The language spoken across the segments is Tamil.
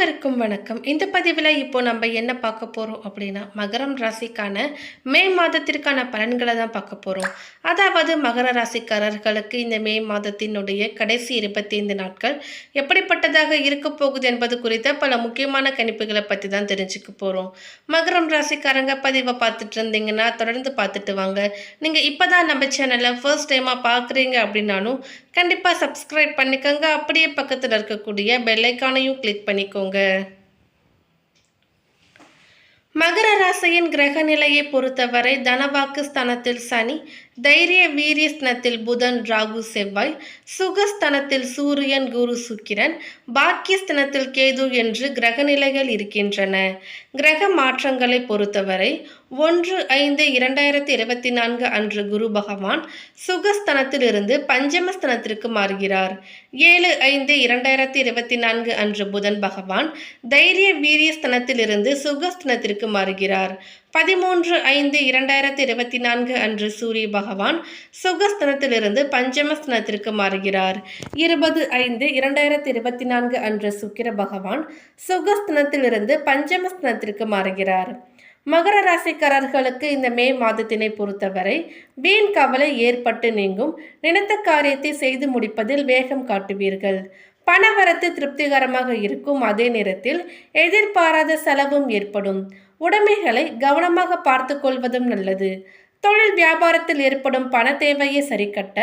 அனைவருக்கும் வணக்கம். இந்த பதிவில் இப்போ நம்ம என்ன பார்க்க போகிறோம் அப்படின்னா மகரம் ராசிக்கான மே மாதத்திற்கான பலன்களை தான் பார்க்க போகிறோம். அதாவது மகர ராசிக்காரர்களுக்கு இந்த மே மாதத்தினுடைய கடைசி 25 நாட்கள் எப்படிப்பட்டதாக இருக்க போகுது என்பது குறித்த பல முக்கியமான கணிப்புகளை பற்றி தான் தெரிஞ்சுக்க போகிறோம். மகரம் ராசிக்காரங்க பதிவை பார்த்துட்டு இருந்தீங்கன்னா தொடர்ந்து பார்த்துட்டு வாங்க. நீங்கள் இப்போ தான் நம்ம சேனலை ஃபர்ஸ்ட் டைமாக பார்க்குறீங்க அப்படின்னாலும் கண்டிப்பாக சப்ஸ்கிரைப் பண்ணிக்கோங்க. அப்படியே பக்கத்தில் இருக்கக்கூடிய பெல் ஐக்கானையும் கிளிக் பண்ணிக்கோங்க. மகர ராசியின் கிரக நிலையை பொறுத்தவரை தனவாக்கு ஸ்தானத்தில் சனி, தைரிய வீரிய ஸ்தானத்தில் புதன், ராகு, செவ்வாய், சுகஸ்தானத்தில் சூரியன், குரு, சுக்கிரன், பாக்கியஸ்தானத்தில் கேது என்று கிரக நிலைகள் இருக்கின்றன. கிரக மாற்றங்களை பொறுத்தவரை 1/5/2024 அன்று குரு பகவான் சுகஸ்தானத்தில் இருந்து பஞ்சமஸ்தானத்திற்கு மாறுகிறார். 7/5/2024 அன்று புதன் பகவான் தைரிய வீரிய ஸ்தானத்தில் இருந்து சுகஸ்தானத்திற்கு மாறுகிறார். 13/5/2024 அன்று சூரிய பகவான் சுகஸ்தானத்திலிருந்து பஞ்சமஸ்தானத்திற்கு மாறுகிறார். 20/5/2024 அன்று சுக்கிர பகவான் சுகஸ்தானத்திலிருந்து பஞ்சமஸ்தானத்திற்கு மாறுகிறார். மகர ராசிக்காரர்களுக்கு இந்த மே மாதத்தினை பொறுத்தவரை வீண் கவலை ஏற்பட்டு நீங்கும். நினைத்த காரியத்தை செய்து முடிப்பதில் வேகம் காட்டுவீர்கள். பணவரத்து திருப்திகரமாக இருக்கும். அதே நேரத்தில் எதிர்பாராத செலவும் ஏற்படும். உடைமைகளை கவனமாக பார்த்து கொள்வதும் நல்லது. தொழில் வியாபாரத்தில் ஏற்படும் பண தேவையை சரிக்கட்ட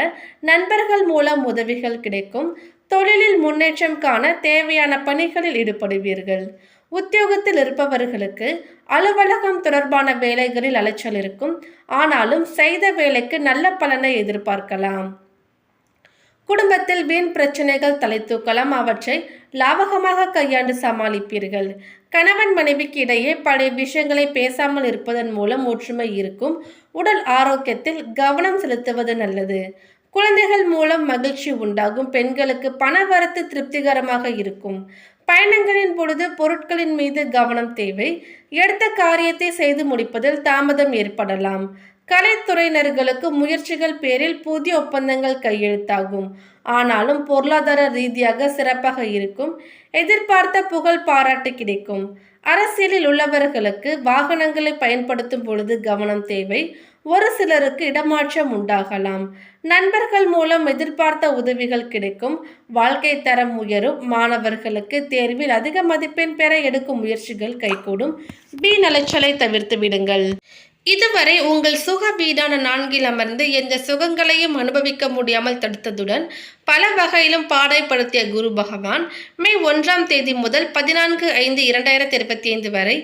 நண்பர்கள் மூலம் உதவிகள் கிடைக்கும். தொழிலில் முன்னேற்றம் காண தேவையான பணிகளில் ஈடுபடுவீர்கள். உத்தியோகத்தில் இருப்பவர்களுக்கு அலுவலகம் தொடர்பான வேலைகளில் அலைச்சல் இருக்கும். ஆனாலும் செய்த வேலைக்கு நல்ல பலனை எதிர்பார்க்கலாம். குடும்பத்தில் வீண் பிரச்சனைகள் தலை தூக்கலாம். அவற்றை லாபகமாக கையாண்டு சமாளிப்பீர்கள். கணவன் மனைவிக்கு இடையே பழைய விஷயங்களை பேசாமல் இருப்பதன் மூலம் ஒற்றுமை இருக்கும். உடல் ஆரோக்கியத்தில் கவனம் செலுத்துவது நல்லது. குழந்தைகள் மூலம் மகிழ்ச்சி உண்டாகும். பெண்களுக்கு பணவரத்து திருப்திகரமாக இருக்கும். பயணங்களின் பொழுது பொருட்களின் மீது கவனம் தேவை. எடுத்த காரியத்தை செய்து முடிப்பதில் தாமதம் ஏற்படலாம். கலைத்துறையினர்களுக்கு முயற்சிகள் பேரில் புதிய ஒப்பந்தங்கள் கையெழுத்தாகும். ஆனாலும் பொருளாதார ரீதியாக சிறப்பாக இருக்கும். எதிர்பார்த்த புகழ் பாராட்டு கிடைக்கும். அரசியலில் உள்ளவர்களுக்கு வாகனங்களை பயன்படுத்தும் பொழுது கவனம் தேவை. ஒரு சிலருக்கு இடமாற்றம் உண்டாகலாம். நண்பர்கள் மூலம் எதிர்பார்த்த உதவிகள் கிடைக்கும். வாழ்க்கை தரம் உயரும். மாணவர்களுக்கு தேர்வில் அதிக மதிப்பெண் பெற எடுக்கும் முயற்சிகள் கைகூடும். வீண் அலைச்சலை தவிர்த்து விடுங்கள். இதுவரை உங்கள் சுக வீடான 4 அமர்ந்து எந்த சுகங்களையும் அனுபவிக்க முடியாமல் தடுத்ததுடன் பல வகையிலும் பாடைப்படுத்திய குரு பகவான் மே 1ஆம் தேதி முதல் 14/5/2025 வரை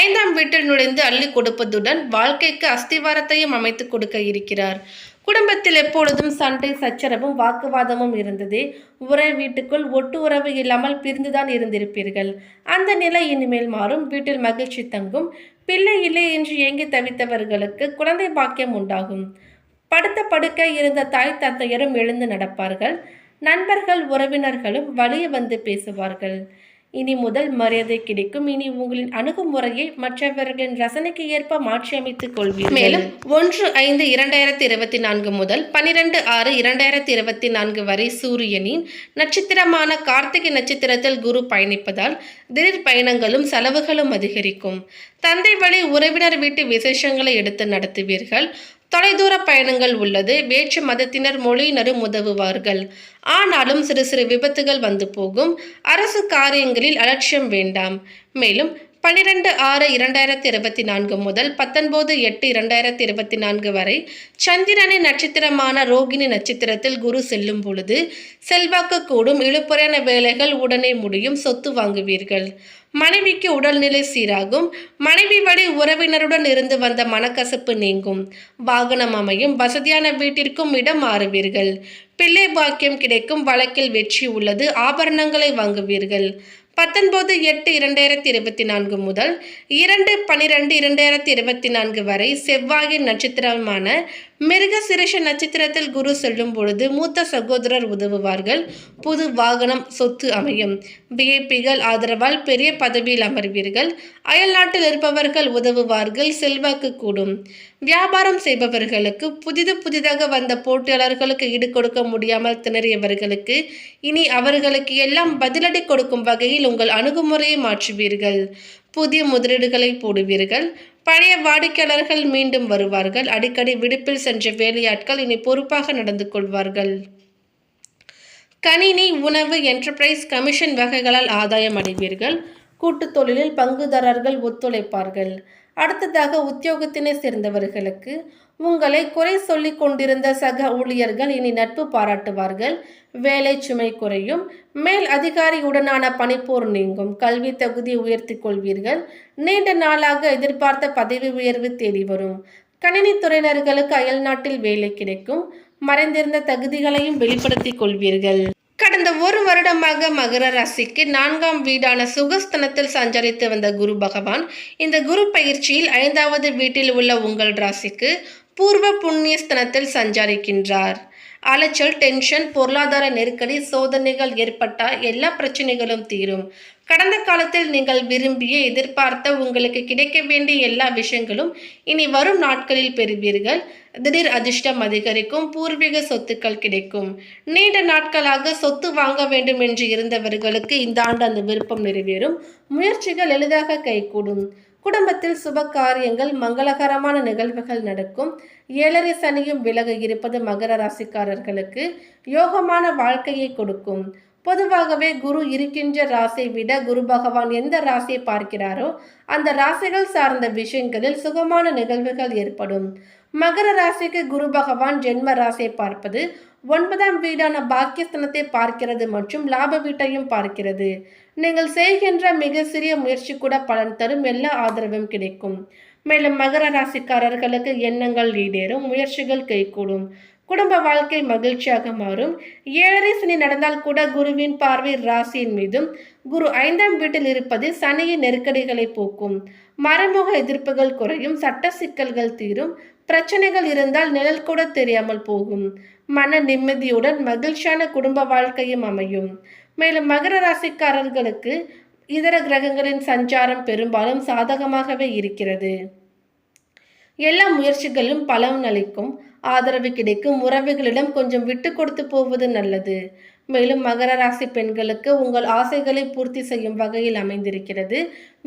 5ஆம் வீட்டில் நுழைந்து அள்ளி கொடுப்பதுடன் வாழ்க்கைக்கு அஸ்திவாரத்தையும் அமைத்து கொடுக்க இருக்கிறார். குடும்பத்தில் எப்பொழுதும் சண்டை சச்சரவும் வாக்குவாதமும் இருந்ததே. ஒரே வீட்டுக்குள் ஒட்டு உறவு இல்லாமல் பிரிந்துதான் இருந்திருப்பீர்கள். அந்த நிலை இனிமேல் மாறும். வீட்டில் மகிழ்ச்சி தங்கும். பிள்ளை இல்லை என்று ஏங்கி தவித்தவர்களுக்கு குழந்தை பாக்கியம் உண்டாகும். படுத்த படுக்கை இருந்த தாய் தந்தையரும் எழுந்து நடப்பார்கள். நண்பர்கள் உறவினர்களும் வழியே வந்து பேசுவார்கள். இனி முதல் மரியாதை கிடைக்கும். இனி உங்களின் அணுகுமுறையை மற்றவர்களின் ரசனைக்கு ஏற்ப மாற்றி அமைத்துக் கொள்வீர்கள். மேலும் 1/5/2024 முதல் 12/6/2024 வரை சூரியனின் நட்சத்திரமான கார்த்திகை நட்சத்திரத்தில் குரு பயணிப்பதால் திடீர் பயணங்களும் செலவுகளும் அதிகரிக்கும். தந்தை வழி உறவினர் வீட்டு விசேஷங்களை எடுத்து நடத்துவீர்கள். தொலைதூர பயணங்கள் உள்ளது. வேற்று மதத்தினர் மொழியினரும் உதவுவார்கள். ஆனாலும் சிறு சிறு விபத்துகள் வந்து போகும். அரசு காரியங்களில் அலட்சியம் வேண்டாம். மேலும் 12/6/2024 முதல் 19/8/2024 வரை சந்திரனின் நட்சத்திரமான ரோகிணி நட்சத்திரத்தில் குரு செல்லும் பொழுது செல்வாக்கு கூடும். இழுபறையான வேலைகள் உடனே முடியும். சொத்து வாங்குவீர்கள். மனைவிக்கு உடல்நிலை சீராகும். மனைவி வழி உறவினருடன் இருந்து வந்த மனக்கசப்பு நீங்கும். வாகனம் அமையும். வசதியான வீட்டிற்கும் இடம் மாறுவீர்கள். பிள்ளை பாக்கியம் கிடைக்கும். வழக்கில் வெற்றி உள்ளது. ஆபரணங்களை வாங்குவீர்கள். 19/8/2024 முதல் 2/12/2024 வரை செவ்வாயின் நட்சத்திரமான மிருகசிரிஷ நட்சத்திரத்தில் குரு செல்லும் பொழுது மூத்த சகோதரர் உதவுவார்கள். புது வாகனம், சொத்து அமையும். விஐபிகள் ஆதரவால் பெரிய பதவியில் அமர்வீர்கள். அயல் நாட்டில் இருப்பவர்கள் உதவுவார்கள். செல்வாக்கு கூடும். வியாபாரம் செய்பவர்களுக்கு புதிதாக வந்த போட்டியாளர்களுக்கு ஈடு கொடுக்க முடியாமல் திணறியவர்களுக்கு இனி அவர்களுக்கு எல்லாம் பதிலடி கொடுக்கும் வகையில் உங்கள் அணுகுமுறையை மாற்றுவீர்கள். புதிய முதலீடுகளை போடுவீர்கள். பழைய வாடிக்கையாளர்கள் மீண்டும் வருவார்கள். அடிக்கடி விடுப்பில் சென்ற வேலையாட்கள் இனி பொறுப்பாக நடந்து கொள்வார்கள். கணினி, உணவு, என்டர்பிரைஸ், கமிஷன் வகைகளால் ஆதாயம் அடைவீர்கள். கூட்டுத் தொழிலில் பங்குதாரர்கள் ஒத்துழைப்பார்கள். அடுத்ததாக உத்தியோகத்தினை சேர்ந்தவர்களுக்கு உங்களை குறை சொல்லிக் கொண்டிருந்த சக ஊழியர்கள் இனி நட்பு பாராட்டுவார்கள். வேலை சுமை குறையும். மேல் அதிகாரியுடனான பணிப்போர் நீங்கும். கல்வி தகுதியை உயர்த்தி கொள்வீர்கள். நீண்ட நாளாக எதிர்பார்த்த பதவி உயர்வு தேடி வரும். கணினித்துறையினர்களுக்கு அயல் நாட்டில் வேலை கிடைக்கும். மறைந்திருந்த தகுதிகளையும் வெளிப்படுத்திக் கொள்வீர்கள். கடந்த ஒரு வருடமாக மகர ராசிக்கு 4ஆம் வீடான சுகஸ்தனத்தில் சஞ்சரித்து வந்த குரு பகவான் இந்த குரு பயிற்சியில் 5வது வீட்டில் உள்ள உங்கள் ராசிக்கு பூர்வ புண்ணிய ஸ்தனத்தில் சஞ்சரிக்கின்றார். அலைச்சல், டென்ஷன், பொருளாதார நெருக்கடி, சோதனைகள் ஏற்பட்டால் எல்லா பிரச்சனைகளும் தீரும். கடந்த காலத்தில் நீங்கள் விரும்பிய, எதிர்பார்த்த, உங்களுக்கு கிடைக்க வேண்டிய எல்லா விஷயங்களும் இனி வரும் நாட்களில் பெறுவீர்கள். திடீர் அதிர்ஷ்டம் அதிகரிக்கும். பூர்வீக சொத்துக்கள் கிடைக்கும். நீண்ட நாட்களாக சொத்து வாங்க வேண்டும் என்று இருந்தவர்களுக்கு இந்த ஆண்டு அந்த விருப்பம் நிறைவேறும். முயற்சிகள் எளிதாக கைகூடும். குடும்பத்தில் சுப காரியங்கள், மங்களகரமான நிகழ்வுகள் நடக்கும். 7.5 சனியும் விலக இருப்பது மகர ராசிக்காரர்களுக்கு யோகமான வாழ்க்கையை கொடுக்கும். பொதுவாகவே குரு இருக்கின்ற ராசியை விட குரு பகவான் எந்த ராசியை பார்க்கிறாரோ அந்த ராசிகள் சார்ந்த விஷயங்களில் சுகமான நிகழ்வுகள் ஏற்படும். மகர ராசிக்கு குரு பகவான் ஜென்ம ராசியை பார்ப்பது 9ஆம் வீடான பாக்கியஸ்தனத்தை பார்க்கிறது மற்றும் லாப வீட்டையும் பார்க்கிறது. நீங்கள் செய்கின்ற மிக சிறிய முயற்சி கூட பலன் தரும். எல்லா ஆதரவும் கிடைக்கும். மேலும் மகர ராசிக்காரர்களுக்கு எண்ணங்கள் ஈடேறும். முயற்சிகள் கைகூடும். குடும்ப வாழ்க்கை மகிழ்ச்சியாக மாறும். 7.5 சனி நடந்தால் கூட குருவின் பார்வை ராசியின் மீதும் குரு 5ஆம் வீட்டில் இருப்பது சனியின் நெருக்கடிகளை போக்கும். மறைமுக எதிர்ப்புகள் குறையும். சட்ட சிக்கல்கள் தீரும். பிரச்சனைகள் இருந்தால் நிழல் கூட தெரியாமல் போகும். மன நிம்மதியுடன் மகிழ்ச்சியான குடும்ப வாழ்க்கையும் அமையும். மேலும் மகர ராசிக்காரர்களுக்கு இதர கிரகங்களின் சஞ்சாரம் பெரும்பாலும் சாதகமாகவே இருக்கிறது. எல்லா முயற்சிகளும் பலன் அளிக்கும். ஆதரவு கிடைக்கும். உறவுகளிடம் கொஞ்சம் விட்டு கொடுத்து போவது நல்லது. மேலும் மகர ராசி பெண்களுக்கு உங்கள் ஆசைகளை பூர்த்தி செய்யும் வகையில் அமைந்திருக்கிறது.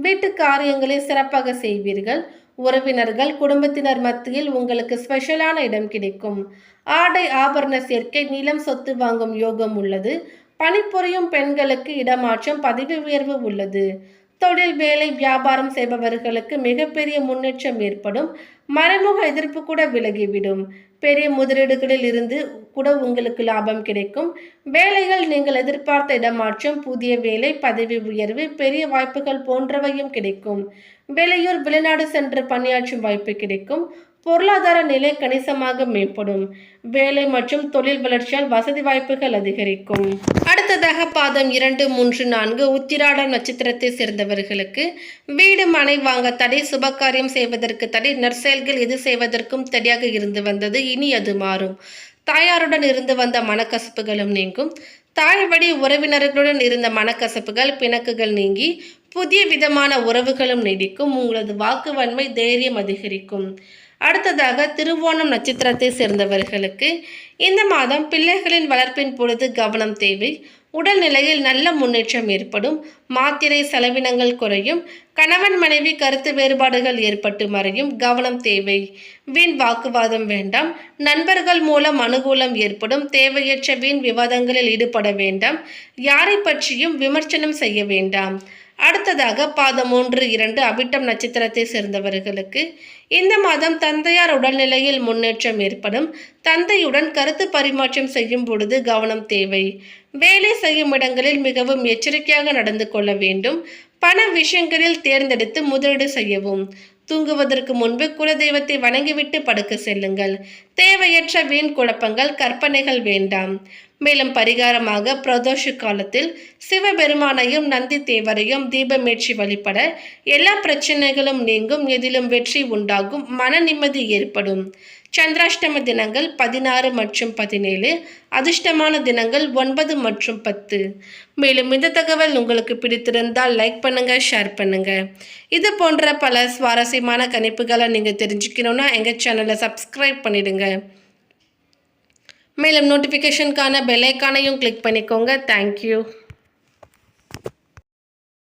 வீட்டு காரியங்களை சிறப்பாக செய்வீர்கள். உறவினர்கள், குடும்பத்தினர் மத்தியில் உங்களுக்கு ஸ்பெஷலான இடம் கிடைக்கும். ஆடை ஆபரண சேர்க்கை, நிலம், சொத்து வாங்கும் யோகம் உள்ளது. பணிபுரியும் பெண்களுக்கு இடமாற்றம், பதவி உயர்வு உள்ளது. தொழில், வேலை, வியாபாரம் செய்பவர்களுக்கு மிகப்பெரிய முன்னேற்றம் ஏற்படும். மறைமுக எதிர்ப்பு கூட விலகிவிடும். பெரிய முதலீடுகளில் இருந்து கூட உங்களுக்கு லாபம் கிடைக்கும். வேலைகள், நீங்கள் எதிர்பார்த்த இடமாற்றம், புதிய வேலை, பதவி உயர்வு, பெரிய வாய்ப்புகள் போன்றவையும் கிடைக்கும். வெளியூர், வெளிநாடு சென்று பணியாற்றும் வாய்ப்பு கிடைக்கும். பொருளாதார நிலை கணிசமாக மேம்படும். வேலை மற்றும் தொழில் வளர்ச்சியால் வசதி வாய்ப்புகள் அதிகரிக்கும். அடுத்ததாக பாதம் 2, 3, 4 உத்திராடம் நட்சத்திரத்தை சேர்ந்தவர்களுக்கு வீடு, மனை வாங்க தடை, சுபகாரியம் செய்வதற்கு தடை, நற்செயல்கள் எது செய்வதற்கும் தடையாக இருந்து வந்தது இனி அது மாறும். தாயாருடன் இருந்து வந்த மனக்கசப்புகளும் நீங்கும். தாய் வழி உறவினர்களுடன் இருந்த மனக்கசப்புகள், பிணக்குகள் நீங்கி புதிய விதமான உறவுகளும் நீடிக்கும். உங்களது வாக்குவன்மை, தைரியம் அதிகரிக்கும். அடுத்ததாக திருவோணம் நட்சத்திரத்தை சேர்ந்தவர்களுக்கு இந்த மாதம் பிள்ளைகளின் வளர்ப்பின் பொழுது கவனம் தேவை. உடல்நிலையில் நல்ல முன்னேற்றம் ஏற்படும். மாத்திரை செலவினங்கள் குறையும். கணவன் மனைவி கருத்து வேறுபாடுகள் ஏற்பட்டு மறையும். கவனம் தேவை. வீண் வாக்குவாதம் வேண்டாம். நண்பர்கள் மூலம் அனுகூலம் ஏற்படும். தேவையற்ற வீண் விவாதங்களில் ஈடுபட வேண்டாம். யாரை பற்றியும் விமர்சனம் செய்ய வேண்டாம். அடுத்ததாக பாதம் 1, 2 அவிட்டம் நட்சத்திரத்தை சேர்ந்தவர்களுக்கு இந்த மாதம் தந்தையார் உடல்நிலையில் முன்னேற்றம் ஏற்படும். தந்தையுடன் கருத்து பரிமாற்றம் செய்யும் பொழுது கவனம் தேவை. வேலை செய்யும் இடங்களில் மிகவும் எச்சரிக்கையாக நடந்து கொள்ள வேண்டும். பண விஷயங்களில் தேர்ந்தெடுத்து முதலீடு செய்யவும். தூங்குவதற்கு முன்பு குலதெய்வத்தை வணங்கிவிட்டு படுக்க செல்லுங்கள். தேவையற்ற வீண் குழப்பங்கள், கற்பனைகள் வேண்டாம். மேலும் பரிகாரமாக பிரதோஷ காலத்தில் சிவபெருமானையும் நந்தி தேவரையும் தீபமேற்றி வழிபட எல்லா பிரச்சனைகளும் நீங்கும், எதிலும் வெற்றி உண்டாகும், மன நிம்மதி ஏற்படும். சந்திராஷ்டம தினங்கள் 16 மற்றும் 17, அதிர்ஷ்டமான தினங்கள் 9 மற்றும் 10. மேலும் இந்த தகவல் உங்களுக்கு பிடித்திருந்தால் லைக் பண்ணுங்க, ஷேர் பண்ணுங்க. இது போன்ற பல சுவாரஸ்யமான கணிப்புகளை நீங்கள் தெரிஞ்சுக்கணுன்னா எங்கள் சேனலை சப்ஸ்கிரைப் பண்ணிடுங்க. மேலும் நோட்டிஃபிகேஷனுக்கான பெல் ஐக்கானையும் கிளிக் பண்ணிக்கோங்க. தேங்க்யூ.